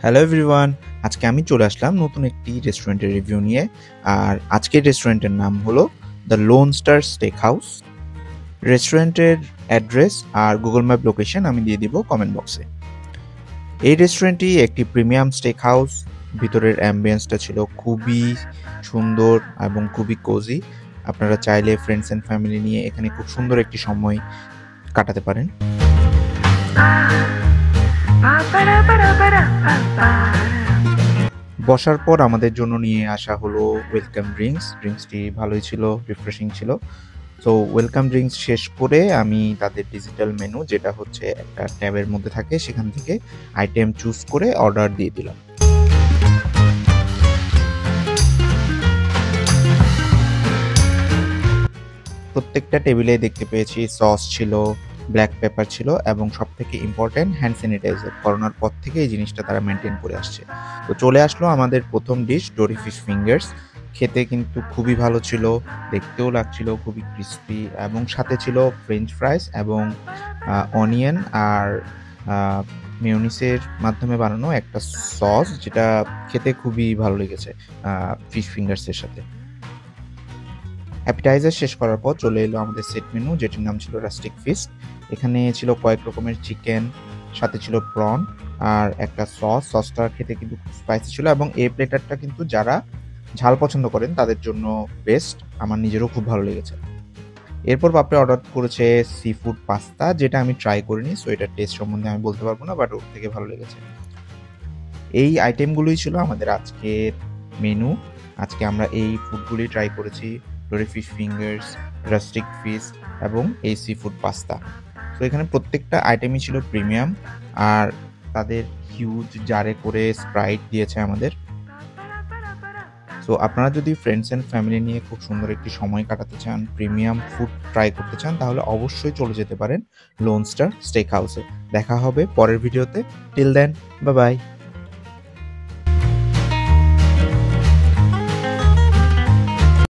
Hello everyone, আজকে আমি চলে আসলাম নতুন একটি রেস্টুরেন্টের রিভিউ নিয়ে। আর আজকের রেস্টুরেন্টের নাম হলো the loan star stake house. রেস্টুরেন্টের অ্যাড্রেস আর গুগল ম্যাপ লোকেশন আমি দিয়ে দিব কমেন্ট বক্সে। এই রেস্টুরেন্টটি একটি প্রিমিয়াম স্টেক হাউস। ভিতরের অ্যাম্বিয়েন্সটা ছিল খুবই সুন্দর এবং খুবই কোজি। আপনারা চাইলে ফ্রেন্ডস অ্যান্ড ফ্যামিলি নিয়ে এখানে খুব সুন্দর একটি সময় কাটাতে পারেন। বসার পর আমাদের জন্য নিয়ে আসা হলো ওয়েলকাম ড্রিঙ্কসটি ভালোই ছিল, রিফ্রেশিং ছিল। তো ওয়েলকাম ড্রিঙ্কস শেষ করে আমি তাদের ডিজিটাল মেনু, যেটা হচ্ছে একটা ট্যাবের মধ্যে থাকে, সেখান থেকে আইটেম চুজ করে অর্ডার দিয়ে দিলাম। প্রত্যেকটা টেবিলে দেখতে পেয়েছি সস ছিল, ব্ল্যাক পেপার ছিল এবং সব থেকে ইম্পর্টেন্ট হ্যান্ড স্যানিটাইজার। করোনার পর থেকে এই জিনিসটা তারা মেনটেন করে আসছে। তো চলে আসলো আমাদের প্রথম ডিশ, ডোরি ফিশ ফিঙ্গার্স। খেতে কিন্তু খুবই ভালো ছিল, দেখতেও লাগছিল খুবই ক্রিস্পি, এবং সাথে ছিল ফ্রেঞ্চ ফ্রাইস এবং অনিয়ন আর মেয়োনিজের মাধ্যমে বানানো একটা সস, যেটা খেতে খুবই ভালো লেগেছে ফিশ ফিঙ্গার্সের সাথে। অ্যাপিটাইজার শেষ করার পর চলে এলো আমাদের সেট মেনু, যেটির নাম ছিল রাস্টিক ফিস্ট। এখানে ছিল কয়েক রকমের চিকেন, সাথে ছিল প্রন আর একটা সসটা খেতে কিন্তু খুব স্পাইসি ছিল, এবং এই প্লেটারটা কিন্তু যারা ঝাল পছন্দ করেন তাদের জন্য বেস্ট। আমার নিজেরও খুব ভালো লেগেছে। এরপর বাপরে অর্ডার করেছে সি ফুড পাস্তা, যেটা আমি ট্রাই করিনি, সো এটার টেস্ট সম্বন্ধে আমি বলতে পারবো না, বাট ওর থেকে ভালো লেগেছে। এই আইটেমগুলোই ছিল আমাদের আজকের মেনু। আজকে আমরা এই ফুডগুলি ট্রাই করেছি, ডোরি ফিশ ফিঙ্গার্স, রাস্টিক ফিশ এবং এই সি ফুড পাস্তা। তো এখানে প্রত্যেকটা আইটেমই ছিল প্রিমিয়াম, আর তাদের হিউজ জারে করে স্প্রাইট দিয়েছে আমাদের। তো আপনারা যদি ফ্রেন্ডস অ্যান্ড ফ্যামিলি নিয়ে খুব সুন্দর একটি সময় কাটাতে চান, প্রিমিয়াম ফুড ট্রাই করতে চান, তাহলে অবশ্যই চলে যেতে পারেন লোন স্টার স্টেক হাউসে। দেখা হবে পরের ভিডিওতে। Till then, bye by.